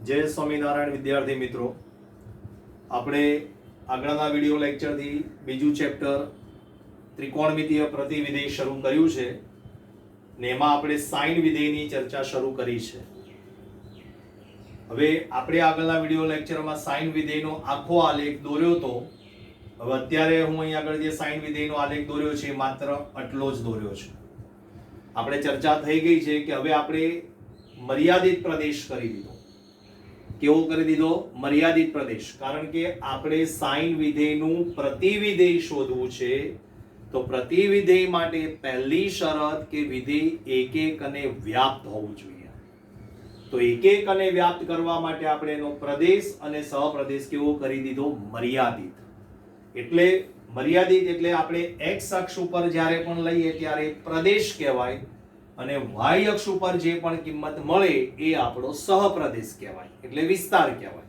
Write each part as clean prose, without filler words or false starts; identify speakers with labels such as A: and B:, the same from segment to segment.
A: જય સ્વામિનારાયણ વિદ્યાર્થી મિત્રો, આપણે આગળના વિડીયો લેક્ચરથી બીજું ચેપ્ટર ત્રિકોણમિતીય પ્રતિવિધેય શરૂ કર્યું છે ને એમાં આપણે સાઇન વિધેયની ચર્ચા શરૂ કરી છે. હવે આપણે આગળના વિડીયો લેક્ચરમાં સાઇન વિધેયનો આખો આલેખ દોર્યો હતો. હવે અત્યારે હું અહીં આગળ જે સાઇન વિધેયનો આલેખ દોર્યો છે માત્ર આટલો જ દોર્યો છે. આપણે ચર્ચા થઈ ગઈ છે કે હવે આપણે મર્યાદિત પ્રદેશ કરી દીધો. કેવો કરી દીધો? મર્યાદિત પ્રદેશ. કારણ કે આપણે સાઇન વિધેયનું પ્રતિવિધેય શોધવું છે, તો પ્રતિવિધેય માટે પહેલી શરત કે વિધેય એક એક અને વ્યાપ્ત હોવું જોઈએ. તો એક એક અને વ્યાપ્ત કરવા માટે આપણે એનો પ્રદેશ અને સહપ્રદેશ કેવો કરી દીધો? મર્યાદિત. એટલે મર્યાદિત એટલે આપણે x અક્ષ ઉપર જ્યારે પણ લઈએ ત્યારે પ્રદેશ કહેવાય અને y અક્ષ ઉપર જે પણ કિંમત મળે એ આપણો સહપ્રદેશ કહેવાય, એટલે વિસ્તાર કહેવાય.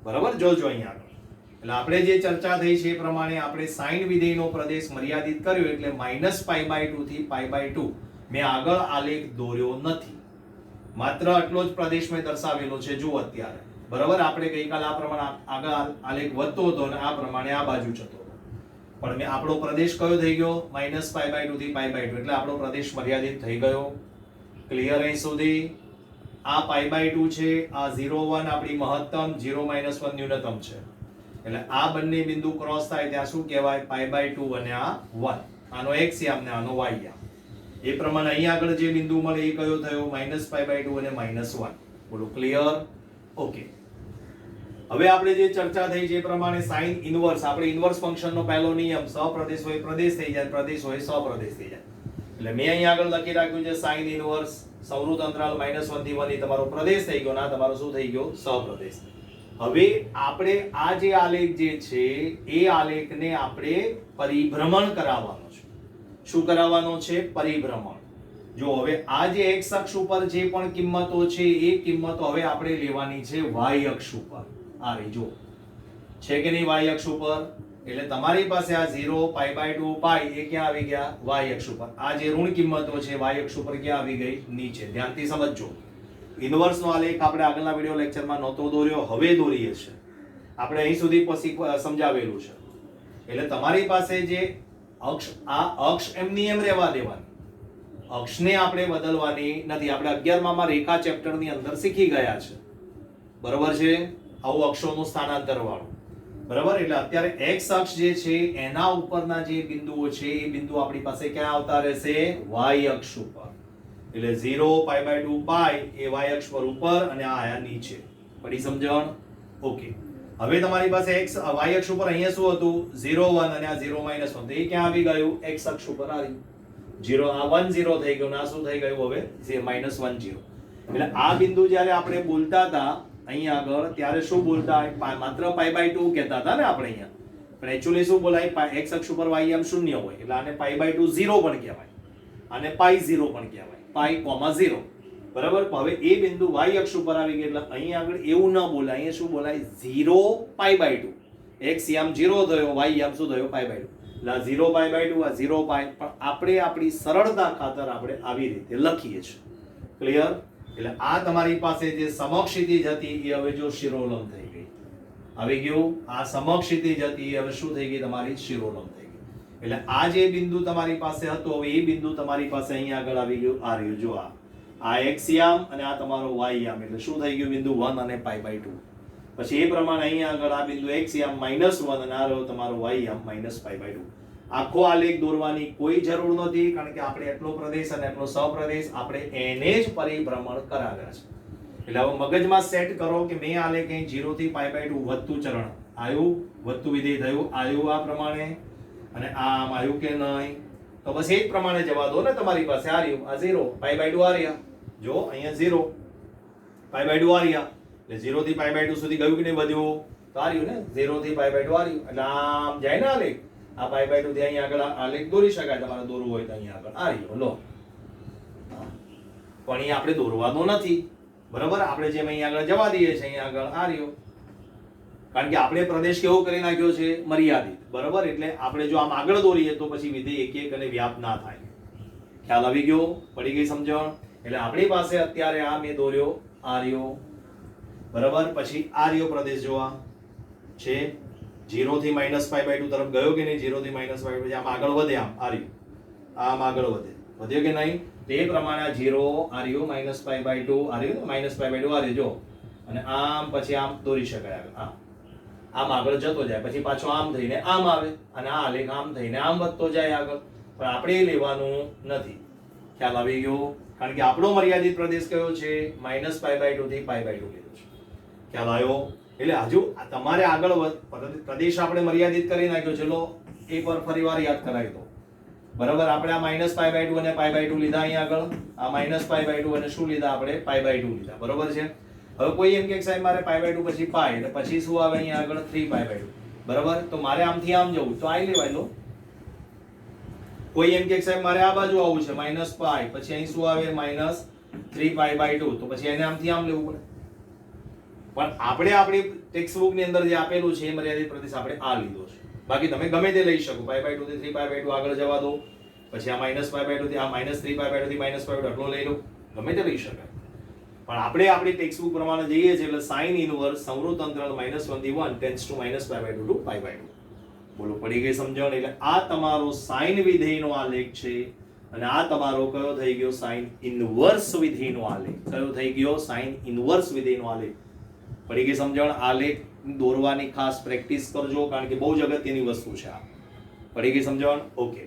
A: બરાબર? જોજો અહીંયા આગળ. એટલે આપણે જે ચર્ચા થઈ છે એ પ્રમાણે આપણે સાઇન વિધેયનો પ્રદેશ મર્યાદિત કર્યો એટલે -π/2 થી π/2. મેં આગળ આલેખ દોર્યો નથી, માત્ર આટલો જ પ્રદેશ મેં દર્શાવેલો છે. જુઓ અત્યારે. બરાબર? આપણે ગઈકાલ આ પ્રમાણે આગળ આલેખ વધતો હતો અને આ પ્રમાણે આ બાજુ જતો હતો. પણ મેં આપણો પ્રદેશ કયો થઈ ગયો? -π/2 થી π/2. એટલે આપણો પ્રદેશ મર્યાદિત થઈ ગયો. ક્લિયર અહીં સુધી? આ π/2 છે, આ 0 1 આપણી મહત્તમ, 0 -1 ન્યૂનતમ છે. એટલે આ બંને બિંદુ ક્રોસ થાય ત્યાં શું કહેવાય? π/2 અને આ 1. આનો x યામ ને આનો y યામ. એ પ્રમાણે અહીં આગળ જે બિંદુ મળે એ કયો થયો? -π/2 અને -1. બોલો ક્લિયર? ઓકે. હવે આપણે જે ચર્ચા થઈ છે એ પ્રમાણે સાઇન ઇનવર્સ, આપણે ઇનવર્સ ફંક્શનનો પહેલો નિયમ સહપ્રદેશ હોય પ્રદેશ થઈ જાય, પ્રદેશ હોય સહપ્રદેશ થઈ જાય. એટલે મેં અહીં આગળ લખી રાખ્યું છે સાઇન ઇનવર્સ સંવૃત અંતરાલ -1 થી 1 એ તમારો પ્રદેશ થઈ ગયો, ના તમારો શું થઈ ગયો? સહપ્રદેશ. હવે આપણે આ જે આલેખ જે છે એ આલેખને આપણે પરિભ્રમણ કરાવવાનો છે. શું કરાવવાનો છે? પરિભ્રમણ. જો હવે આ જે x અક્ષ ઉપર જે પણ કિંમતો છે એ કિંમતો હવે આપણે લેવાની છે y અક્ષ ઉપર. આ રહી જો છે કે નહીં? y અક્ષ ઉપર. એટલે તમારી પાસે આ 0 π/2 π એ ક્યાં આવી ગયા? y અક્ષ ઉપર. આ જે ઋણ કિંમતો છે y અક્ષ ઉપર ક્યાં આવી ગઈ? નીચે. ધ્યાનથી સમજજો. ઇનવર્સ નો આલેખ આપણે આગળના વિડિયો લેક્ચરમાં નહોતો દોર્યો, હવે દોરીએ છે. આપણે અહીં સુધી પછી સમજાવેલું છે. એટલે તમારી પાસે જે અક્ષ, આ અક્ષ એમની એમ રહેવા દેવાની, અક્ષને આપણે બદલવાની નથી. આપણે 11મા રેખા ચેપ્ટરની અંદર શીખી ગયા છે. બરોબર છે? આવું અક્ષોનું સ્થાનાંતર વાળું. બરાબર? એટલે અત્યારે x અક્ષ જે છે એના ઉપરના જે બિંદુઓ છે એ બિંદુ આપણી પાસે ક્યાં આવતા રહેશે? y અક્ષ ઉપર. એટલે 0 π/2 π એ y અક્ષ પર ઉપર અને આ આયા નીચે. પડી સમજણ? ઓકે. હવે તમારી પાસે x y અક્ષ ઉપર અહીંયા શું હતું? 0 1 અને આ 0 -1. તો એ ક્યાં આવી ગયું? x અક્ષ ઉપર આવી. 0 આ 1 0 થઈ ગયું, આ શું થઈ ગયું? હવે -1 0. એટલે આ બિંદુ જ્યારે આપણે બોલતા હતા અહીંયા આગળ ત્યારે શું બોલતા? માત્ર π/2 કહેતા હતા ને આપણે અહીંયા. પણ એક્ચ્યુઅલી શું બોલાય? x અક્ષ ઉપર y યામ 0 હોય એટલે આને π/2 0 પણ કહેવાય, આને π0 પણ કહેવાય, π,0. બરાબર? હવે એ બિંદુ y અક્ષ ઉપર આવી ગઈ એટલે અહીંયા આગળ એવું ન બોલાય. અહીંયા શું બોલાય? 0 π/2. x યામ 0 થયો, y યામ શું થયો? π/2. એટલે આ 0 π/2 આ 0 π. પણ આપણે આપણી સરળતા ખાતર આપણે આવી રીતે લખીએ છીએ. ક્લિયર? એટલે આ તમારી પાસે જે સમક્ષિતિજ હતી એ હવે જો શિરોલંબ થઈ ગઈ. આવી ગયું? આ સમક્ષિતિજ હતી એ હવે શું થઈ ગઈ? તમારી શિરોલંબ થઈ ગઈ. એટલે આ જે બિંદુ તમારી પાસે હતો હવે એ બિંદુ તમારી પાસે અહીંયા આગળ આવી ગયું. આ રહ્યું જો, આ x યામ અને આ તમારો y યામ. એટલે શું થઈ ગયું? બિંદુ 1 અને π/2. પછી એ પ્રમાણે અહીંયા આગળ આ બિંદુ x યામ -1 અને આ રહ્યો તમારો y યામ -π/2. આખો આલેખ દોરવાની કોઈ જરૂર નથી, કારણ કે આપણે એટલો પ્રદેશ અને એટલો સહપ્રદેશ આપણે એને જ પરિભ્રમણ કરાવ્યા છે. એટલે હવે મગજમાં સેટ કરો કે મેં આલેખ અહીં 0 થી π/2 વધતું ચરણ આવ્યું, વધતું વિધેય થયું, આવ્યું આ પ્રમાણે, અને આમ આવ્યું કે નહીં? તો બસ એ જ પ્રમાણે જવા દો ને. તમારી પાસે આ રહ્યું, આ 0 π/2 આ રહ્યા. જો અહીંયા 0 π/2 આ રહ્યા. એટલે 0 થી π/2 સુધી ગયું કે નહીં? વધ્યું. તો આ રહ્યું ને 0 થી π/2 આ રહ્યું. એટલે આમ જાય ને આલેખ. આ π/2 થી અહીંયા આગળ આલેખ દોરી શકાય. તમારે દોરવું હોય તો અહીંયા આગળ આ રહ્યો લો. પણ અહીં આપણે દોરવાનો નથી. બરાબર? આપણે જેમ અહીંયા આગળ જવા દઈએ છીએ અહીંયા આગળ આ રહ્યો. કારણ કે આપણે પ્રદેશ કેવો કરી નાખ્યો છે? મર્યાદિત. બરાબર? એટલે આપણે જો આમ આગળ દોરીએ તો પછી વિધેય એક એક અને વ્યાપ ના થાય. ખ્યાલ આવી ગયો? પડી ગઈ સમજણ? એટલે આપણી પાસે અત્યારે આ મેં દોર્યો આ રહ્યો. બરાબર. પછી આ રહ્યો પ્રદેશ જોવા છે 0 થી -π/2 તરફ ગયો કે નહીં? 0 થી -π/2 આમ આગળ વધે, આમ આ રહ્યું, આમ આગળ વધ્યો કે નહીં? તે પ્રમાણે આ 0 આ રહ્યું, -π/2 આ રહ્યું, -π/2 આ રહ્યું જો, અને આમ પછી આમ દોરી શકાય આગળ, આમ આગળ જતો જાય, પછી પાછો આમ થઈને આમ આવે, અને આ આલેખ આમ થઈને આમ વધતો જાય આગળ. પણ આપણે એ લેવાનું નથી. ખ્યાલ આવી ગયો? કારણ કે આપણો મર્યાદિત પ્રદેશ કયો છે? -π/2 થી π/2 લીધો છે. ખ્યાલ આવ્યો? એટલે હજુ તમારે આગળ પ્રદેશ આપણે મર્યાદિત કરી નાખ્યો. ચલો એકવાર ફરીવાર યાદ કરાવી દો. બરાબર, આપણે આ -π/2 અને π/2 લીધા અહીંયા આગળ, આ -π/2 અને શું લીધા આપણે? π/2 લીધા. બરોબર છે. હવે કોઈ એમ કે સાહેબ મારે π/2 પછી π, એટલે પછી શું આવે અહીંયા આગળ? 3π/2. બરાબર, તો મારે આમથી આમ જવું તો આ લેવાય લો. કોઈ એમ કે સાહેબ મારે આ બાજુ આવવું છે -π, પછી અહીં શું આવે? -3π/2, તો પછી એને આમથી આમ લેવું પડે. પણ આપણે આપણી ટેક્સ્ટ બુક ની અંદર જે આપેલું છે એ મર્યાદિત પ્રદેશ આપણે આ લીધો છે. બાકી તમે ગમે તે લઈ શકો. π/2 થી 3π/2 આગળ જવા દો, પછી આ -π/2 થી આ -3π/2 થી -π/2 આટલો લઈ લો, ગમે તે લઈ શકાય. પણ આપણે આપણી ટેક્સ્ટ બુક પ્રમાણે જઈએ છીએ એટલે sin ઇનવર્સ સંવૃત અંતરાલ -1 થી 1 ટેન્ડ્સ ટુ -π/2 ટુ π/2. બોલો, પડી ગઈ સમજણ? એટલે આ તમારો sin વિધેયનો આલેખ છે, અને આ તમારો કયો થઈ ગયો? sin ઇનવર્સ વિધેયનો આલેખ. કયો થઈ ગયો? sin ઇનવર્સ વિધેયનો આલેખ. પડી ગઈ સમજણ? આલેખ દોરવાની ખાસ પ્રેક્ટિસ કરજો, કારણ કે બહુ જ અગત્યની વસ્તુ છે આ. પડી ગઈ સમજણ? ઓકે.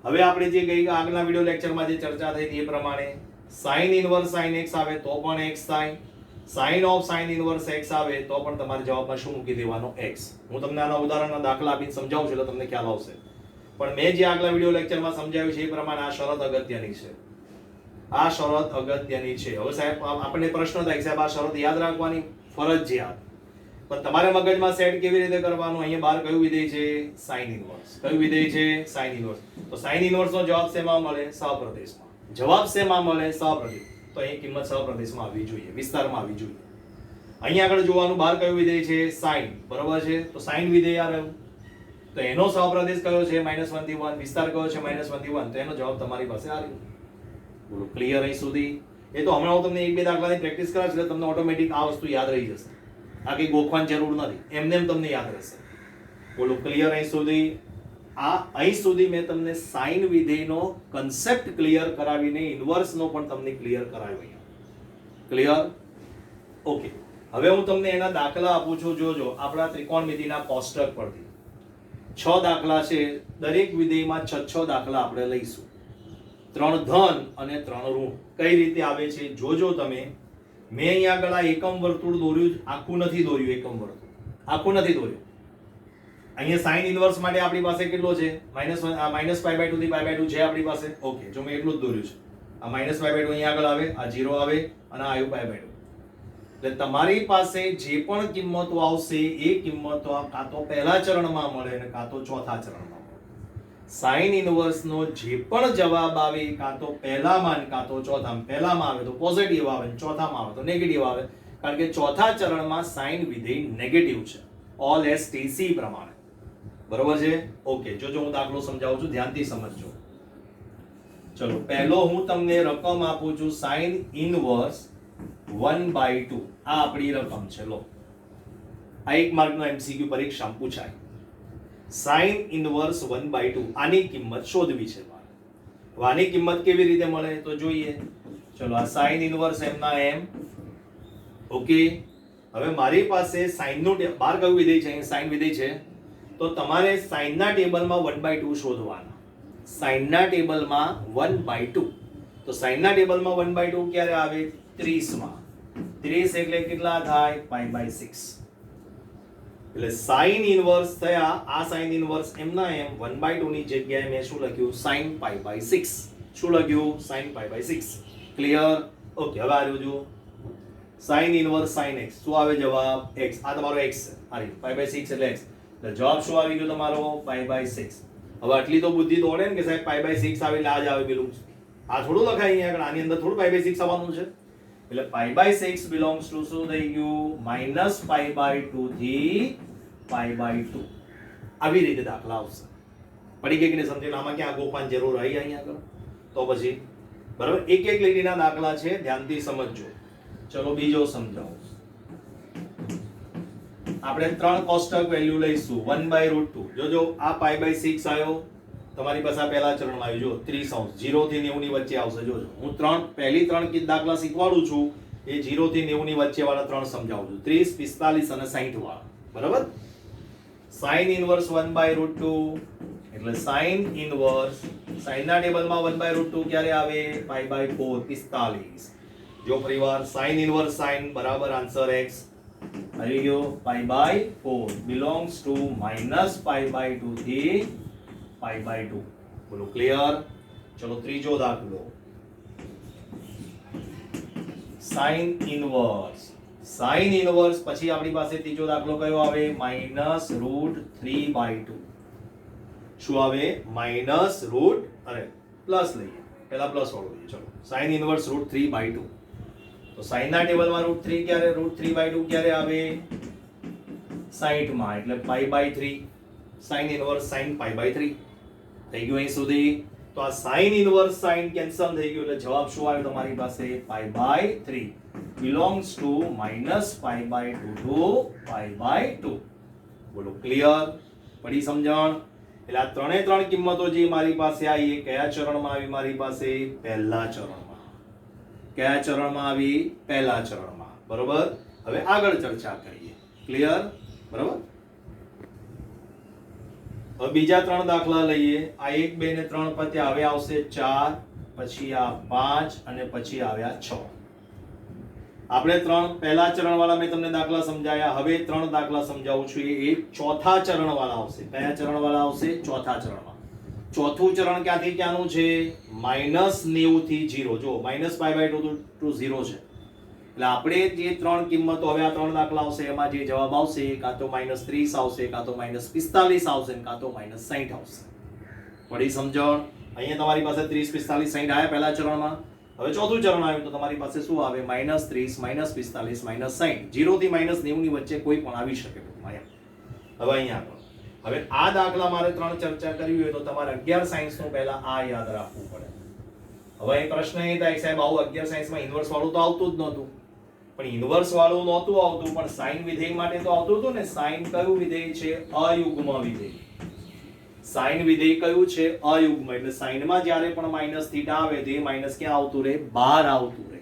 A: હવે આપણે જે ગઈ આગળના વિડિયો લેક્ચરમાં જે ચર્ચા થઈ હતી એ પ્રમાણે sin ઇનવર્સ sin x આવે તો પણ x થાય, sin of sin inverse x આવે તો પણ તમારે જવાબમાં શું મૂકી દેવાનો? x. હું તમને આના ઉદાહરણના દાખલા આપીને સમજાવું છું એટલે તમને ખ્યાલ આવશે. પણ મેં જે આગલા વિડિયો લેક્ચરમાં સમજાવ્યું છે એ પ્રમાણે આ શરત અગત્યની છે. આ શરત અગત્યની છે. હવે સાહેબ આપણને પ્રશ્ન થાય કે સાહેબ આ શરત યાદ રાખવાની ફરજિયાત, પણ તમારે મગજમાં સેટ કેવી રીતે કરવાનું? અહીંયા બહાર કયું વિધેય છે? sin inverse. કયું વિધેય છે? sin inverse. તો sin ઇનવર્સ નો જવાબ શેમાં મળે? સહપ્રદેશમાં. જવાબ શેમાં મળે? સહપ્રદેશ. તો અહીં કિંમત સહપ્રદેશમાં આવવી જોઈએ, વિસ્તારમાં આવવી જોઈએ. અહીંયા આગળ જોવાનું બહાર કયું વિધેય છે? sin. બરોબર છે. તો sin વિધેય આ રહ્યું, તો એનો સહપ્રદેશ કયો છે? -1 થી 1. વિસ્તાર કયો છે? -1 થી 1. તો એનો જવાબ તમારી પાસે આ રહ્યો. બોલો, ક્લિયર અહીં સુધી? એ તો હમણાં હું તમને એક બે દાખલાની પ્રેક્ટિસ કરાવીશ એટલે તમને ઓટોમેટિક આ વસ્તુ યાદ રહી જશે. આ કઈ ગોખવાની જરૂર નથી, એમને એમ તમને યાદ રહેશે. બોલો, ક્લિયર અહીં સુધી? અહીં સુધી મેં તમને સાઇન વિધેયનો કન્સેપ્ટ ક્લિયર કરાવીને ઇનવર્સનો પણ તમને ક્લિયર કરાવ્યો. ક્લિયર? ઓકે. હવે હું તમને એના દાખલા આપું છું. જોજો આપણા ત્રિકોણમિતિના કોષ્ટક પરથી 6 દાખલા છે. દરેક વિધેયમાં 6 દાખલા આપણે લઈશું. 3 ધન અને 3 ઋણ. કઈ રીતે આવે છે જોજો તમે. મેં અહીંયા આગળ આ એકમ વર્તુળ દોર્યું, આખું નથી દોર્યું. એકમ વર્તુળ આખું નથી દોર્યું. અહીંયા sin ઇનવર્સ માટે આપણી પાસે કેટલો છે? -π/2 થી π/2 છે આપણી પાસે. ઓકે, જો મેં એટલું જ દોર્યું છે. આ -π/2 અહીંયા આગળ આવે, આ 0 આવે, અને આ આવ્યું π/2. એટલે તમારી પાસે જે પણ કિંમતો આવશે એ કિંમતો કાં તો પહેલા ચરણમાં મળે અને કાં તો ચોથા ચરણમાં મળે. sin ઇનવર્સ નો જે પણ જવાબ આવે કાં તો પહેલામાં કાં તો ચોથામાં. પહેલામાં આવે તો પોઝિટિવ આવે, ચોથામાં આવે તો નેગેટિવ આવે, કારણ કે ચોથા ચરણમાં sin વિધેય નેગેટિવ છે. ઓલ એસ ટી સી પ્રમાણે. બરોબર છે? ઓકે, જોજો હું દાખલો સમજાવું છું, ધ્યાનથી સમજજો. ચલો, પહેલો હું તમને રકમ આપું છું sin ઇનવર્સ 1/2. આ આપણી રકમ છે. લો, આ 1 માર્કનો એમસીક્યુ પરીક્ષામાં પૂછાય. sin ઇનવર્સ 1/2 આની કિંમત શોધવી છે મારે. આની કિંમત કેવી રીતે મળે તો જોઈએ. ચલો, આ sin ઇનવર્સ m ના m. ઓકે, હવે મારી પાસે sin નું બાર કયું વિધેય છે? sin વિધેય છે. તો તમારે sin ના ટેબલમાં 1/2 શોધવાના. sin ના ટેબલમાં 1/2. તો sin ના ટેબલમાં 1/2 ક્યારે આવે? 30 માં. 30 એટલે કેટલા થાય? π/6. એટલે sin ઇનવર્સ થયા. આ sin ઇનવર્સ m ના m 1/2 ની જગ્યાએ મેં શું લખ્યું? sin π/6. શું લખ્યું? sin π/6. ક્લિયર? ઓકે, હવે આ રહ્યું જુઓ. sin inverse sin x. શું આવે જવાબ? x. આ તમારો x છે. આ રહ્યું π/6 એટલે x. એટલે જવાબ શું આવી ગયો તમારો? π/6. હવે આટલી તો બુદ્ધિ દોડે ને કે સાહેબ π/6 આવે એટલે આ જ આવે પેલું. આ થોડું લખાય અહીંયા આગળ, આની અંદર થોડું π/6 આવવાનું છે. એટલે π/6 belongs to શું થઈ ગયું? -π/2 થી π/2. આવી રીતે દાખલા આવશે. પડી ગઈ કે નહીં સમજે? આમાં ક્યાં ગોખવાની જરૂર આવી અહીંયા આગળ? તો પછી બરાબર એક એક લીટીના દાખલા છે, ધ્યાનથી સમજજો. ચલો બીજો સમજાવો. આપણે 3 કોષ્ટક વેલ્યુ લઈશું 1/√2. જોજો આ π/6 આવ્યો તમારી પાસે, આ પહેલા ચરણમાં આવ્યું. જો 30 0 થી 90 ની વચ્ચે આવશે. જોજો હું પહેલી 3 દાખલા શીખવાડું છું એ 0 થી 90 ની વચ્ચે વાળા 3 સમજાવું છું. 30, 45 અને 60 વાળા. બરાબર. sin ઇનવર્સ 1/√2 એટલે sin ઇનવર્સ, sin ના ટેબલમાં 1/√2 ક્યારે આવે? π/4 45. જો ફરીવાર sin ઇનવર્સ sin બરાબર આન્સર x આવી ગયો. π/4 belongs to -π/2 થી π/2. બોલો ક્લિયર? ચલો ત્રીજો દાખલો. sin ઇનવર્સ, sin ઇનવર્સ પછી આપણી પાસે ત્રીજો દાખલો કયો આવે? -√3/2. શું આવે? પ્લસ લઈએ, પહેલા પ્લસ વાળો લઈએ. ચલો sin ઇનવર્સ √3/2. તો sin ના ટેબલમાં √3 ક્યારે? √3/2 ક્યારે આવે? 60 માં, એટલે π/3. sin ઇનવર્સ sin π/3 થઈ ગયું અહીં સુધી. તો આ sin ઇનવર્સ sin કેન્સલ થઈ ગયું એટલે જવાબ શું આવ્યો તમારી પાસે? π/3 belongs to -π/2 to π/2. બોલો ક્લિયર? પડી સમજણ? એટલે આ ત્રણે ત્રણ કિંમતો જે મારી પાસે આવી એ કયા ચરણમાં આવી? મારી પાસે પહેલા ચરણમાં. કયા ચરણમાં આવી? પહેલા ચરણમાં. બરોબર. હવે આગળ ચર્ચા કરીએ. ક્લિયર? બરોબર. હવે બીજા 3 દાખલા લઈએ. આ 1 2 ને 3 પત્યા. હવે આવશે 4, પછી આ 5 અને પછી આવ્યા 6. આપણે 3 પહેલા ચરણ વાળા મેં તમને દાખલા સમજાયા. હવે 3 દાખલા સમજાવું છું એ ચોથા ચરણ વાળા આવશે. કયા ચરણ વાળા આવશે? ચોથા ચરણમાં. ચોથું ચરણ ક્યાંથી ક્યાંનું છે? -90 થી 0. જો -π/2 to 0 છે. એટલે આપણે જે 3 કિંમતો, હવે આ 3 દાખલા આવશે એમાં જે જવાબ આવશે કાં તો -30 આવશે, કાં તો -45 આવશે, કાં તો -60 આવશે. પડી સમજણ? અહીંયા તમારી પાસે 30 45 60 આયા પહેલા ચરણમાં. હવે ચોથું ચરણ આવ્યું તો તમારી પાસે શું આવે? -30 -45 -60. 0 થી -90 ની વચ્ચે કોઈ પણ આવી શકે. હવે અહીંયા હવે આ દાખલા મારે 3 ચર્ચા કરવી હોય તો તમારે 11 સાયન્સ નું પહેલા આ યાદ રાખવું પડે. હવે એ પ્રશ્ન એ થાય સાહેબ આવું 11 સાયન્સ માં ઇન્વર્સ વાળું તો આવતું જ નહોતું. પણ ઇન્વર્સ વાળું નહોતું આવતું પણ સાઇન વિધેય માટે તો આવતું હતું ને. સાઇન કયું વિધેય છે? અયુગ્મ વિધેય. સાઇન વિધેય કયું છે? અયુગ્મ. એટલે સાઇન માં જ્યારે પણ માઈનસ થીટા આવે તો એ માઈનસ ક્યાં આવતું રહે? બહાર આવતું રહે.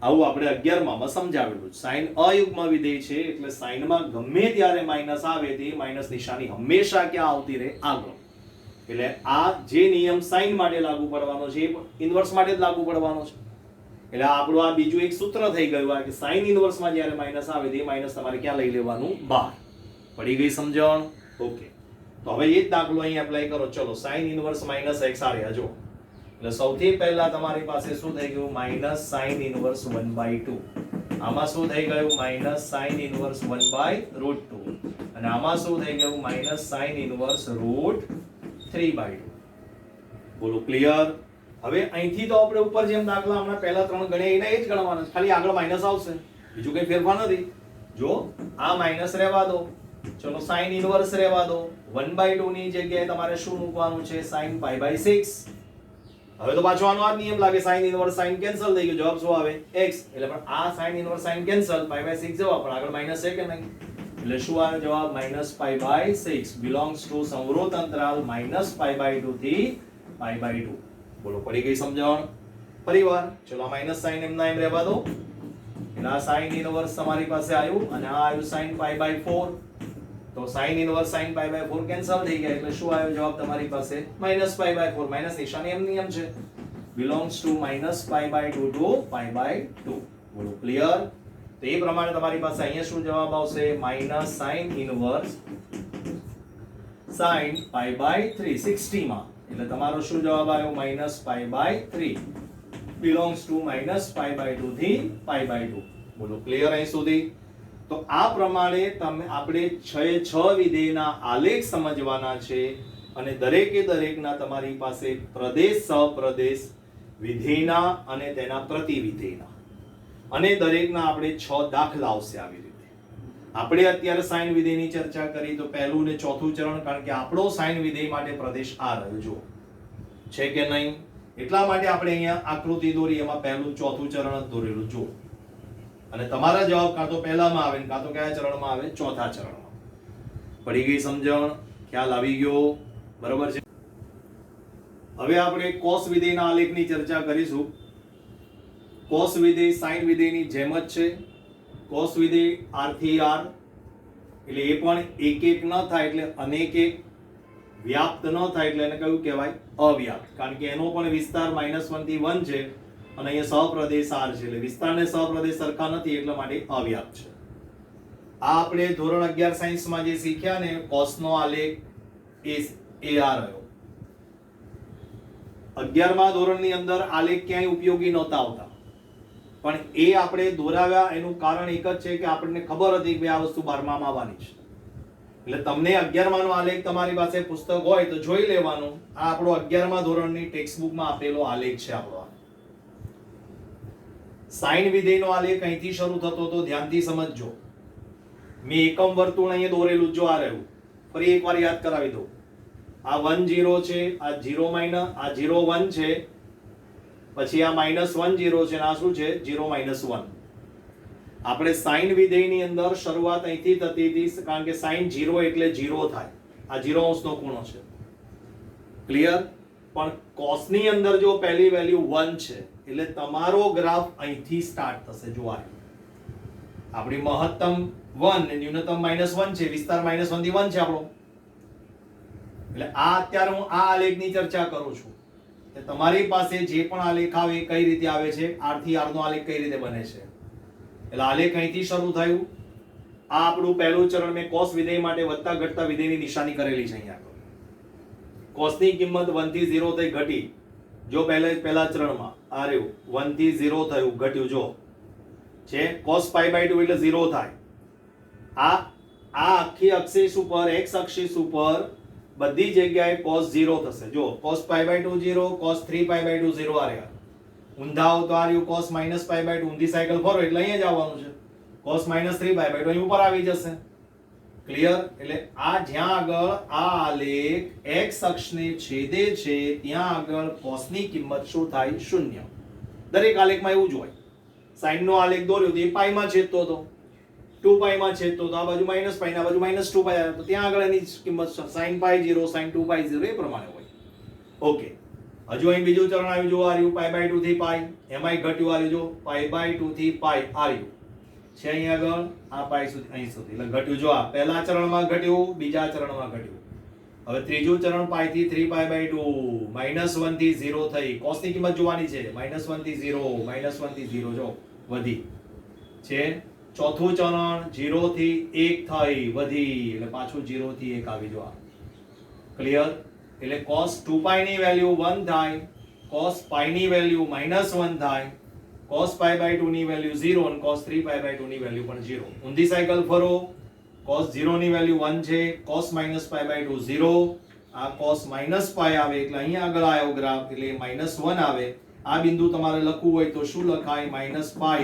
A: આવું આપણે 11 માં સમજાવેલું. સાઇન અયુગ્મ વિધેય છે એટલે સાઇન માં ગમે ત્યારે માઈનસ આવે તો એ માઈનસ નિશાની હંમેશા ક્યાં આવતી રહે? આગળ. એટલે આ જે નિયમ સાઇન માટે લાગુ પડવાનો છે એ ઇન્વર્સ માટે જ લાગુ પડવાનો છે. એટલે આપણું આ બીજું એક સૂત્ર થઈ ગયું આ કે સાઇન ઇન્વર્સ માં જ્યારે માઈનસ આવે તો એ માઈનસ તમારે ક્યાં લઈ લેવાનું? બહાર. પડી ગઈ સમજણ? ઓકે. તો હવે એ જ દાખલો અહીં એપ્લાય કરો. ચલો sin ઇનવર્સ -x આ રહ્યા. જો એટલે સૌથી પહેલા તમારી પાસે શું થઈ ગયું? -sin inverse 1/2. આમાં શું થઈ ગયું? -sin inverse 1/√2. અને આમાં શું થઈ ગયું? -sin inverse √3/2. બોલો ક્લિયર? હવે અહીંથી તો આપણે ઉપર જેમ દાખલા હમણાં પહેલા 3 ગણ્યા એના એ જ ગણવાના, ખાલી આગળ માઈનસ આવશે, બીજું કઈ ફેરફાર નથી. જો આ માઈનસ રહેવા દો, ચલો sin ઇનવર્સ રહેવા દો, 1/2 ની જગ્યાએ તમારે શું મૂકવાનું છે? sin π/6. હવે તો પાછો આનો આ જ નિયમ લાગે, sin ઇનવર્સ sin કેન્સલ થઈ ગયો, જવાબ શું આવે? x. એટલે પણ આ sin ઇનવર્સ sin કેન્સલ, π/6 જવાબ, પણ આગળ માઈનસ છે કે નહીં? એટલે શું આવે જવાબ? -π/6 belongs to સંવૃત અંતરાલ -π/2 થી π/2. બોલો પડી ગઈ સમજણ? ફરીવાર ચલો માઈનસ સાઇન એમના એમ રહેવા દો. એટલે આ sin ઇનવર્સ તમારી પાસે આવ્યું અને આ આવ્યું sin π/4. તો sin ઇનવર્સ sin π/4 કેન્સલ થઈ ગયા એટલે શું આવ્યો જવાબ તમારી પાસે? -π/4. માઈનસ નિશાની એમ નિયમ છે, belongs to -π/2 to π/2. બોલો ક્લિયર? તો એ પ્રમાણે તમારી પાસે અહીંયા શું જવાબ આવશે? -sin ઇનવર્સ sin π/3 60 માં. એટલે તમારો શું જવાબ આવ્યો? -π/3 belongs to -π/2 થી π/2. બોલો ક્લિયર અહીં સુધી? તો આ પ્રમાણે આપણે 6 વિધેયના આલેખ સમજવાના છે અને દરેકે દરેકના તમારી પાસે પ્રદેશ સહપ્રદેશ વિધેયના અને તેના પ્રતિવિધેયના અને દરેકના આપણે 6 દાખલા આવશે. આવી રીતે આપણે અત્યારે સાઇન વિધેયની ચર્ચા કરી તો પહેલું ને ચોથું ચરણ, કારણ કે આપણો સાઇન વિધેય માટે પ્રદેશ આ રહ્યો, જો છે કે નહીં? એટલા માટે આપણે અહીંયા આકૃતિ દોરી, એમાં પહેલું ચોથું ચરણ જ દોરેલું. જો અને તમારા જવાબ કાં તો પહેલામાં આવે ને કાં તો કયા ચરણમાં આવે? ચોથા ચરણમાં. પડી ગઈ સમજણ? ખ્યાલ આવી ગયો? બરોબર છે. હવે આપણે કોસ વિધેયના આલેખની ચર્ચા કરીશું. કોસ વિધેય સાઇન વિધેયની જેમ જ છે. કોસ વિધેય r થી r એટલે એ પણ એક એક ન થાય એટલે અનેક એક, વ્યાપ્ત ન થાય એટલે એને કયું કહેવાય? અવ્યાપ્ત. કારણ કે એનો પણ વિસ્તાર -1 થી 1 છે અને અહીંયા સહપ્રદેશ r છે એટલે વિસ્તાર ને સહપ્રદેશ સરખા નથી એટલા માટે અવ્યાપ્ત છે. આ આપણે ધોરણ 11 સાયન્સમાં જે શીખ્યા ને કોસનો આલેખ એ આ રહ્યો. 11મા ધોરણની અંદર આલેખ ક્યાંય ઉપયોગી નહોતા આવતા, પણ એ આપણે દોરાવ્યા એનું કારણ એક જ છે કે આપણને ખબર હતી કે આ વસ્તુ 12મામાં આવવાની છે. એટલે તમને 11માનો આલેખ તમારી પાસે પુસ્તક હોય તો જોઈ લેવાનું. આ આપણો 11મા ધોરણની ટેક્સ્ટ બુકમાં આપેલો આલેખ છે આપણો. સાઇન વિધેયનો આલેખ અહીંથી શરૂ થતો તો ધ્યાનથી સમજજો. મેં એકમ વર્તુળ અહીંયા દોરેલું જો આ રહ્યું. ફરી એકવાર યાદ કરાવી દઉં. આ 1 0 છે, આ 0 માઇનસ, આ 0 1 છે, પછી આ -1 0 છે, આ શું છે? 0 -1. આપણે સાઇન વિધેયની અંદર શરૂઆત અહીંથી થતી હતી કારણ કે સાઇન 0 એટલે 0 થાય. આ 0 અંશનો ખૂણો છે. ક્લિયર? પણ કોસની અંદર જો પહેલી વેલ્યુ 1 છે એટલે તમારો ગ્રાફ અહીંથી સ્ટાર્ટ થશે. જો આ આપણી મહત્તમ 1 ને ન્યૂનતમ -1 છે, વિસ્તાર -1 થી 1 છે આપણો. એટલે આ અત્યારે હું આ આલેખની ચર્ચા કરું છું કે તમારી પાસે જે પણ આલેખ આવે કઈ રીતે આવે છે, r થી r નો આલેખ કઈ રીતે બને છે. એટલે આલેખ અહીંથી શરૂ થયું. આ આપણું પહેલું ચરણ મેં કોસ વિધેય માટે વધતા ઘટતા વિધેયની નિશાની કરેલી છે અહીંયા. કોસની કિંમત 1 થી 0 થઈ ઘટી. જો પહેલા ચરણમાં આ રહ્યું 1 થી 0 થયું, ઘટ્યું. જો છે cos π/2 એટલે 0 થાય. આ આખી અક્ષિસ ઉપર, x અક્ષિસ ઉપર બધી જગ્યાએ cos 0 થશે. જો cos π/2 0, cos 3π/2 0 આ રહ્યા. ઊંધા આવો તો આ રહ્યું cos -π/2, ઊંધી સાયકલ ફરો એટલે અહીંયા જ આવવાનું છે. cos -3π/2 અહીં ઉપર આવી જશે. ક્લિયર? એટલે આ જ્યાં આગળ આ આલેખ x અક્ષને છેદે છે ત્યાં આગળ cos ની કિંમત શું થાય? 0. દરેક આલેખમાં એવું જ હોય. સાઇન નો આલેખ દોર્યો તો એ પાઈ માં છેદતો હતો, 2π માં છેદતો હતો, આ બાજુ -π ને આ બાજુ -2π આવ્યો તો ત્યાં આગળ એની કિંમત sin π0, sin 2π0 એ પ્રમાણે હોય. ઓકે, હજુ અહીં બીજું ચરણ આવ્યું. જો આ રહ્યું π/2 થી π, એમાંય ઘટ્યું. આ રહ્યું જો π/2 થી π આ રહ્યું છે અહીં આગળ આ π સુધી, અહીં સુધી. એટલે ઘટ્યું. જો આ પહેલા ચરણમાં ઘટ્યું, બીજા ચરણમાં ઘટ્યું. હવે ત્રીજું ચરણ π થી 3π/2, -1 થી 0 થઈ. cos ની કિંમત જોવાની છે. -1 થી 0, -1 થી 0 જો વધી છે. ચોથું ચરણ 0 થી 1 થઈ, વધી એટલે પાછું 0 થી 1 આવી. જો આ ક્લિયર? એટલે cos 2π ની વેલ્યુ 1 થાય, cos π ની વેલ્યુ -1 થાય, cos π/2 ની વેલ્યુ 0 અને cos 3π/2 ની વેલ્યુ પણ 0. ઊંધી સાયકલ ફરો. cos 0 ની વેલ્યુ 1 છે, cos -π/2 0, આ cos -π આવે એટલે અહીંયા આગળ આવ્યો ગ્રાફ એટલે -1 આવે. આ બિંદુ તમારે લખવું હોય તો શું લખાય? -π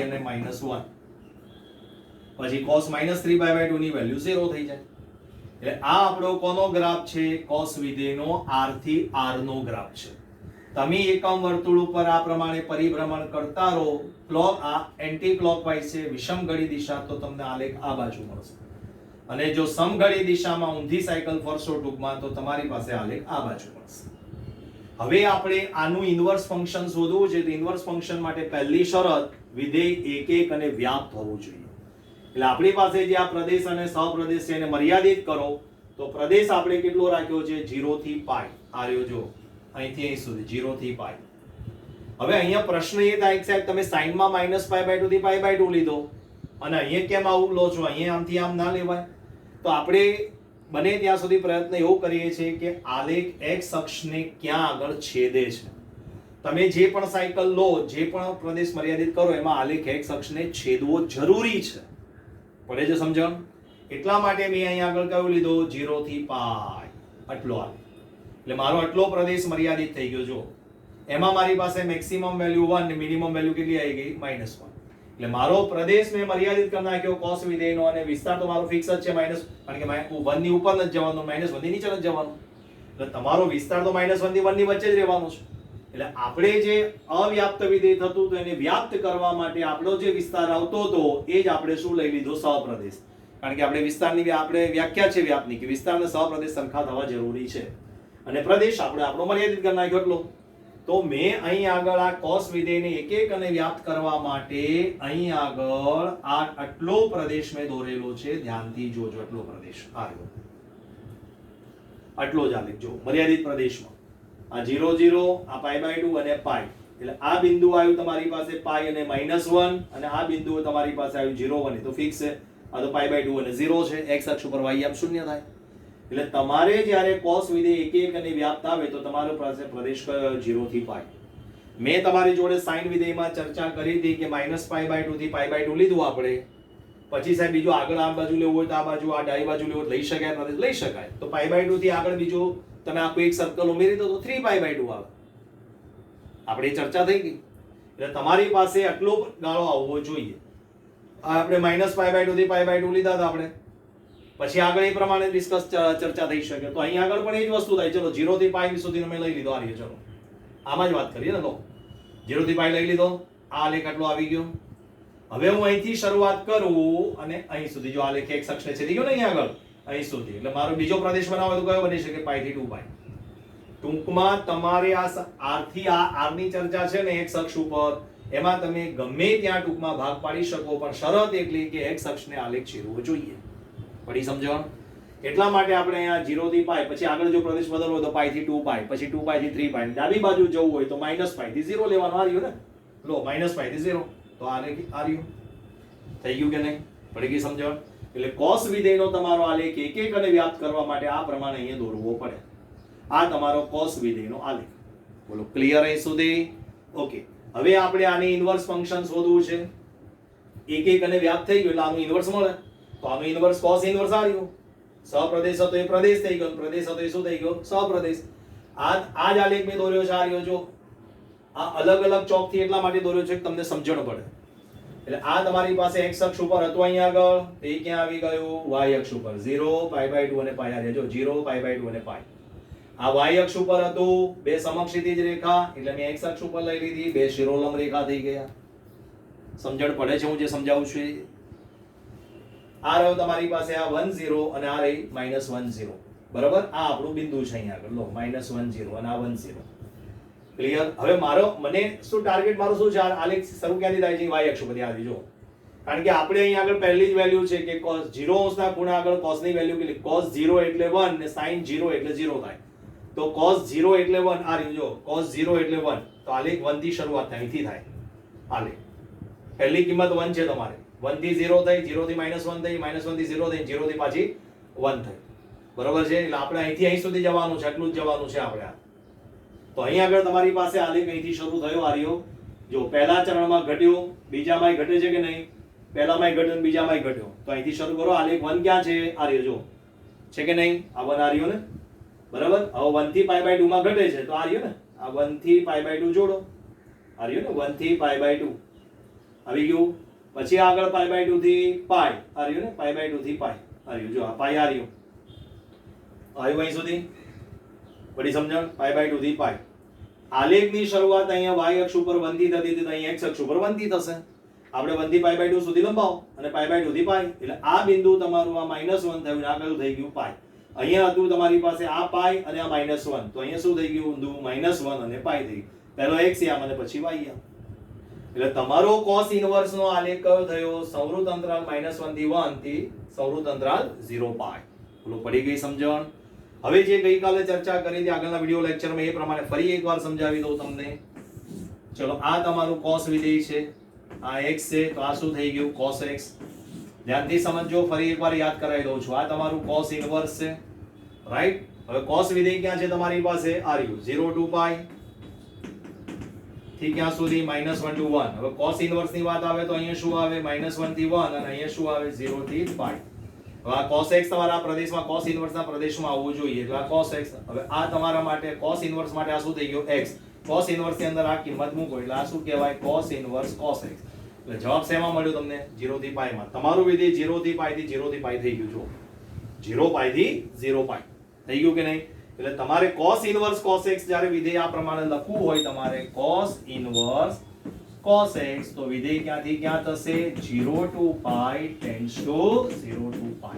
A: અને -1. પછી cos -3π/2 ની વેલ્યુ 0 થઈ જાય. એટલે આ આપણો કોનો ગ્રાફ છે? cos વિધેયનો r થી r નો ગ્રાફ છે. તમે એકમ વર્તુળ ઉપર આ પ્રમાણે પરિભ્રમણ કરતા રહો. આ એન્ટી ક્લોકવાઇઝ છે, વિષમઘડી દિશા, તો તમને આલેખ આ બાજુ મળશે. અને જો સમઘડી દિશામાં ઊંધી સાયકલ ફરશો ટૂંકમાં તો તમારી પાસે આલેખ આ બાજુ મળશે. હવે આપણે આનું ઇન્વર્સ ફંક્શન શોધવું છે. તો ઇન્વર્સ ફંક્શન માટે પહેલી શરત વિધેય એક એક અને વ્યાપ્ત હોવું જોઈએ. એટલે આપણી પાસે જે આ પ્રદેશ અને સહપ્રદેશ છે એને મર્યાદિત કરો તો પ્રદેશ આપણે કેટલો રાખ્યો છે? 0 થી π. આ રહ્યો જો અહીંથી અહીં સુધી 0 થી π. હવે અહીંયા પ્રશ્ન એ થાય કે સાહેબ તમે સાઈનમાં -π/2 થી π/2 લીધો અને અહીંયા કેમ આવું લો છો? અહીંયા આમથી આમ ના લેવાય. તો આપણે બને ત્યાં સુધી પ્રયત્ન એવો કરીએ છીએ કે આલેખ x અક્ષને ક્યાં આગળ છેદે છે. તમે જે પણ સાયકલ લો, જે પણ પ્રદેશ મર્યાદિત કરો એમાં આલેખ x અક્ષને છેદવો જરૂરી છે. પડે છે સમજણ? એટલા માટે મેં અહીં આગળ કયું લીધો? 0 થી π. આટલો આલેખ. એટલે મારો આટલો પ્રદેશ મર્યાદિત થઈ ગયો. જો એમાં મારી પાસે મેક્સિમમ વેલ્યુ 1 ને મિનિમમ વેલ્યુ કેટલી આવી ગઈ? -1. એટલે મારો પ્રદેશ મેં મર્યાદિત કરી નાખ્યો cos વિધેયનો અને વિસ્તાર તો મારો ફિક્સ જ છે માઈનસ, કારણ કે 1 ની ઉપર નથી જવાનું, -1 ની નીચે નથી જવાનું. એટલે તમારો વિસ્તાર તો -1 થી 1 ની વચ્ચે જ રહેવાનો છે. એટલે આપણે જે અવ્યાપ્ત વિધેય થતું તો એને વ્યાપ્ત કરવા માટે આપણો જે વિસ્તાર આવતો હતો એ જ આપણે શું લઈ લીધો, સહપ્રદેશ. કારણ કે આપણે વિસ્તારની આપણે વ્યાખ્યા છે વ્યાપની કે વિસ્તાર અને સહપ્રદેશ સરખા થવા જરૂરી છે, અને પ્રદેશ આપણે આપણો મર્યાદિત કરી નાખ્યો એટલો. તો મેં અહીં આગળ આ cos વિધેયને એક એક અને વ્યાપ્ત કરવા માટે અહીં આગળ આ આટલો પ્રદેશ મેં દોરેલો છે. ધ્યાનથી જોજો, આટલો પ્રદેશ આવ્યો, આટલો જ આલેખ જો મર્યાદિત પ્રદેશમાં આ 0 0 આ π/2 અને π. એટલે આ બિંદુ આવ્યું તમારી પાસે π અને -1, અને આ બિંદુ તમારી પાસે આવ્યું 0 1. તો ફિક્સ છે, આ તો π/2 અને 0 છે. x અક્ષ ઉપર y આમ શૂન્ય થાય. એટલે તમારે જ્યારે cos વિધેય એક એક અને વ્યાપ્ત આવે તો તમારો પાસે પ્રદેશ કયો, 0 થી π. મેં તમારી જોડે sin વિધેયમાં ચર્ચા કરી હતી કે -π/2 થી π/2 લીધું આપણે. પછી સાહેબ બીજું આગળ આ બાજુ લેવું હોય તો આ બાજુ, આ ડાબી બાજુ લેવું હોય લઈ શકાય, પ્રદેશ લઈ શકાય. તો π/2 થી આગળ બીજું તમે આખું એક સર્કલ ઉમેરી દો તો 3π/2 આવે. આપણી ચર્ચા થઈ ગઈ. એટલે તમારી પાસે આટલો ગાળો આવવો જોઈએ. આપણે -π/2 થી π/2 લીધા હતા આપણે, પછી આગળ એ પ્રમાણે ડિસ્કસ ચર્ચા થઈ શકે. તો અહીં આગળ પણ એ જ વસ્તુ થાય. ચલો 0 થી π સુધી મેં લઈ લીધો. આ રહ્યો, ચલો આમાં જ વાત કરીએ ને. લો 0 થી π લઈ લીધો, આ આલેખ આટલો આવી ગયો. હવે હું અહીંથી શરૂઆત કરું અને અહીં સુધી, જો આલેખ x અક્ષને છેદી ગયો ને અહીં આગળ અહીં સુધી, એટલે મારો બીજો પ્રદેશ બનાવો તો કયો બની શકે, π થી 2π. ટૂંકમાં તમારે આ r થી આ r ની ચર્ચા છે ને x અક્ષ ઉપર, એમાં તમે ગમે ત્યાં ટૂંકમાં ભાગ પાડી શકો, પણ શરત એટલી કે x અક્ષને આલેખ છેદવો જોઈએ. પડી સમજણ? એટલા માટે આપણે અહીંયા 0 થી π, પછી આગળ જો પ્રદેશ બદલવો હોય તો π થી 2π, પછી 2π થી 3π, ડાબી બાજુ જવું હોય તો -π થી 0 લેવાનું. આ રહ્યું ને, લો -π થી 0, તો આલેખ આ રહ્યું. થઈ ગયું કે નહીં? પડી ગઈ સમજણ? એટલે cos વિધેયનો તમારો આલેખ એક એક અને વ્યાપ્ત કરવા માટે આ પ્રમાણે અહીંયા દોરવો પડે. આ તમારો cos વિધેયનો આલેખ. બોલો ક્લિયર અહીં સુધી? ઓકે. હવે આપણે આની ઇન્વર્સ ફંક્શન શોધવું છે. એક એક અને વ્યાપ્ત થઈ ગયું એટલે આનું ઇન્વર્સ મળે. તો આનું ઇન્વર્સ cos ઇન્વર્સ આ રહ્યું. સહપ્રદેશ હતો એ પ્રદેશ થઈ ગયો, પ્રદેશ હતો એ શું થઈ ગયો, સહપ્રદેશ. આ જ આલેખ મેં દોર્યો છે. આ રહ્યો જો, આ અલગ અલગ ચોક થી એટલા માટે દોર્યો છે કે તમને સમજણ પડે. એટલે આ તમારી પાસે x અક્ષ ઉપર હતું અહીં આગળ, એ ક્યાં આવી ગયું, y અક્ષ ઉપર. 0 π/2 અને π. આ જો 0 π/2 અને π. આ y અક્ષ ઉપર હતું, બે સમક્ષિતિજ રેખા, એટલે મેં x અક્ષ ઉપર લઈ લીધી, બે શિરોલંબ રેખા થઈ ગયા. સમજણ પડે છે હું જે સમજાવું છું એ? આ રહ્યો તમારી પાસે આ 1 0 અને આ રહી -1 0. બરાબર? આ આપણું બિંદુ છે અહીં આગળ. લો -1 0 અને આ 1 0. ક્લિયર? હવે મને શું ટાર્ગેટ મારું શું છે? આલેખ શરૂ ક્યાંથી થાય છે? y અક્ષ પરથી આવી જો. કારણ કે આપણે અહીં આગળ પહેલી જ વેલ્યુ છે કે cos 0 અંશના ખૂણા આગળ cos ની વેલ્યુ કેટલી? cos 0 એટલે 1 ને sin 0 એટલે 0 થાય. તો cos 0 એટલે 1 આ રહ્યું જો, cos 0 એટલે 1. તો આલેખ 1 થી શરૂઆત થાય, અહીંથી થાય આલેખ. પહેલી કિંમત 1 છે તમારે. 1 થી 0 થઈ, 0 થી -1 થઈ, -1 થી 0 થઈ, 0 થી પાછી 1 થઈ. બરોબર છે? એટલે આપણે અહીંથી અહીં સુધી જવાનું છે, આટલું જ જવાનું છે આપણે. તો અહીં આગળ તમારી પાસે આલેખ અહીંથી શરૂ થયો. આ રહ્યો જો, પહેલા ચરણમાં ઘટ્યો, બીજામાં ઘટે છે કે નહીં? પહેલામાં ઘટ્યો અને બીજામાં ઘટ્યો. તો અહીંથી શરૂ કરો. આલેખ 1 ક્યાં છે? આ રહ્યો જો, છે કે નહીં? આ 1 આ રહ્યો ને, બરાબર? હવે 1 થી π/2 માં ઘટે છે તો આ રહ્યો ને, આ 1 થી π/2 જોડો. આ રહ્યો ને 1 થી π/2 આવી ગયું. પછી આગળ π/2 થી π આ રહ્યું ને, π/2 થી π આ રહ્યું જો, આ π આ રહ્યું આવ્યું અહીં સુધી. પડી સમજણ? π/2 થી π. આલેખની શરૂઆત અહીંયા y અક્ષ ઉપર 1 થી થતી હતી, તો અહીં x અક્ષ ઉપર 1 થી થશે. આપણે 1 થી π/2 સુધી લંબાવો અને π/2 થી π. એટલે આ બિંદુ તમારું આ -1 થયું, આ કયું થઈ ગયું, π. અહીંયા હતું તમારી પાસે આ π અને આ -1, તો અહીંયા શું થઈ ગયું, ઊંધું -1 અને π થઈ ગયું. પહેલો x આમ અને પછી y આમ. એટલે તમારો cos ઇનવર્સ નો આલેખ કયો થયો? સંવૃત અંતરાલ -1 થી 1 થી સંવૃત અંતરાલ 0 π. બોલો પડી ગઈ સમજણ? હવે જે ગઈકાલે ચર્ચા કરી હતી આગળના વિડિયો લેક્ચરમાં એ પ્રમાણે ફરી એકવાર સમજાવી દઉં તમને. ચલો આ તમારું cos વિધેય છે, આ x છે, તો આ શું થઈ ગયું, cos x. ધ્યાનથી સમજો, ફરી એકવાર યાદ કરાવી દઉં છું. આ તમારું cos ઇનવર્સ છે, રાઈટ? હવે cos વિધેય ક્યાં છે તમારી પાસે? આ રહ્યું 0 to π થી ક્યાં સુધી, -1 to 1. હવે cos ઇનવર્સ ની વાત આવે તો અહીંયા શું આવે, -1 થી 1 અને અહીંયા શું આવે, 0 થી π. હવે આ cos x તમારા પ્રદેશમાં cos ઇનવર્સના પ્રદેશમાં આવવું જોઈએ, એટલે આ cos x. હવે આ તમારા માટે cos ઇનવર્સ માટે આ શું થઈ ગયું, x. cos ઇનવર્સ ની અંદર આ કિંમત મૂકો એટલે આ શું કહેવાય, cos ઇનવર્સ cos x. એટલે જવાબ શેમાં મળ્યો તમને? 0 થી π માં. તમારું વિધેય 0 થી π થી 0 થી π થઈ ગયું. જો 0 π થી 0 π થઈ ગયું કે નહીં? એટલે તમારે cos ઇનવર્સ cos x જ્યારે વિધેય આ પ્રમાણે લખવું હોય તમારે cos ઇનવર્સ cos x તો વિધેય ક્યાંથી ક્યાં થશે 0 to pi tends to 0 to pi.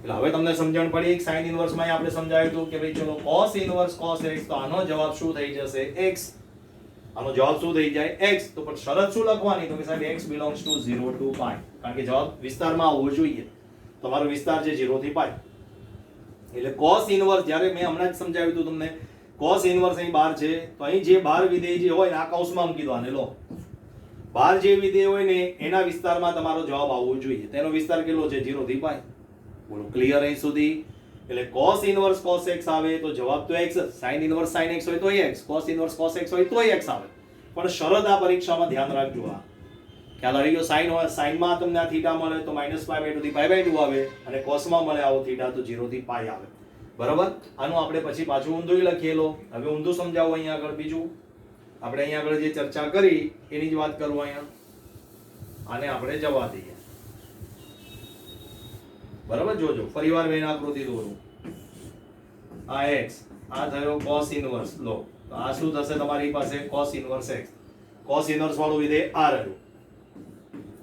A: એટલે હવે તમને સમજણ પડી કે sin ઇનવર્સ માં આપણે સમજાવ્યું હતું કે ભાઈ ચલો cos ઇનવર્સ cos x તો આનો જવાબ શું થઈ જશે x. આનો જવાબ શું થઈ જાય x. તો પણ શરત શું લખવાની તો કે સાહેબ x belongs to 0 to pi કારણ કે જવાબ વિસ્તારમાં આવવો જોઈએ. તમારો વિસ્તાર છે 0 થી pi. એટલે cos ઇનવર્સ જ્યારે મેં હમણાં જ સમજાવ્યું હતું તમને cos ઇનવર્સ અહીં બહાર છે તો અહીં જે બહાર વિધેય જે હોય ને આ કૌંસમાં મૂકી દો આને લો. બહાર જે વિધેય હોય ને એના વિસ્તારમાં તમારો જવાબ આવવો જોઈએ. તેનો વિસ્તાર કેટલો છે 0 થી pi. બોલો ક્લિયર અહીં સુધી. એટલે cos ઇનવર્સ cos x આવે તો જવાબ તો x જ. sin ઇનવર્સ sin x હોય તોય x, cos inverse cos x હોય તોય x આવે. પણ શરત આ પરીક્ષામાં ધ્યાન રાખજો. આ ખ્યાલ આવી ગયો. sin હોય sin માં તમને આ થીટા મળે તો -π/2 થી π/2 આવે અને cos માં મળે આવો થીટા તો 0 થી pi આવે. બરાબર. આનું આપણે પછી પાછું ઊંધું લખીએલો. હવે ઊંધું સમજાવો અહીંયા આગળ. બીજું આપણે અહીંયા આગળ જે ચર્ચા કરી એની જ વાત કરું અહીંયા. આને આપણે જવા દઈએ. બરાબર. જોજો ફરીવાર મેં આકૃતિ દોરું. આ x આ થયો cos ઇનવર્સ લો તો આ શું થશે તમારી પાસે cos inverse x. cos inverse વાળું વિધેય આ રહ્યું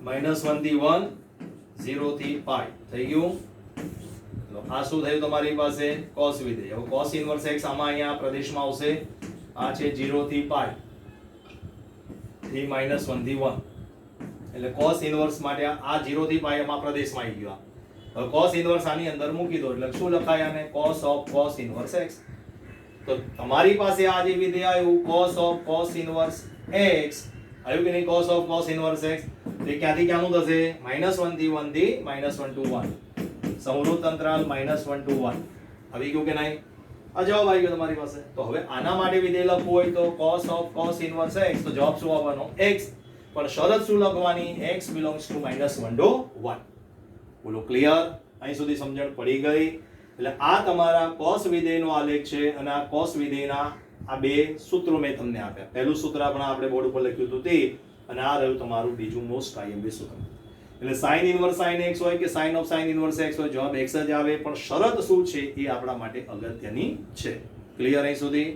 A: -1 થી 1 0 થી pi થઈ ગયું. આ શું થયું તમારી પાસે cos વિધેય. હવે cos ઇનવર્સ x આમાં અહીંયા પ્રદેશમાં આવશે. આ છે 0 થી pi થી -1 થી 1 એટલે cos ઇનવર્સ માટે આ 0 થી pi આમાં પ્રદેશમાં આવી ગયો. હવે cos ઇનવર્સ આની અંદર મૂકી દો એટલે શું લખાય આને cos of cos inverse x. તો તમારી પાસે આ જે વિધેય આવ્યું cos of cos inverse x આવ્યું કે નહીં cos of cos inverse x તે ક્યાંથી ક્યાંનું થશે -1 થી 1 થી -1 to 1 સમવૃત્ત અંતરાલ -1 to 1 આવી ગયું કે નહીં. આ જવાબ આવી ગયો તમારી પાસે. તો હવે આના માટે વિધેય લખવું હોય તો cos of cos inverse x તો જવાબ શું આવવાનો x. પણ શરત શું લખવાની x belongs to -1 to 1. બોલો ક્લિયર. અહીં સુધી સમજણ પડી ગઈ. એટલે આ તમારા cos વિધેયનો આલેખ છે અને આ cos વિધેયના આ બે સૂત્રો મેં તમને આપ્યા. પહેલું સૂત્ર આપણે બોર્ડ ઉપર લખ્યું હતું તે અને આ રહ્યું તમારું બીજું મોસ્ટ આઈએમપી સૂત્ર. એટલે sin ઇનવર્સ sin x હોય કે sin of sin inverse x હોય જવાબ x જ આવે. પણ શરત શું છે એ આપણા માટે અગત્યની છે. ક્લિયર અહીં સુધી.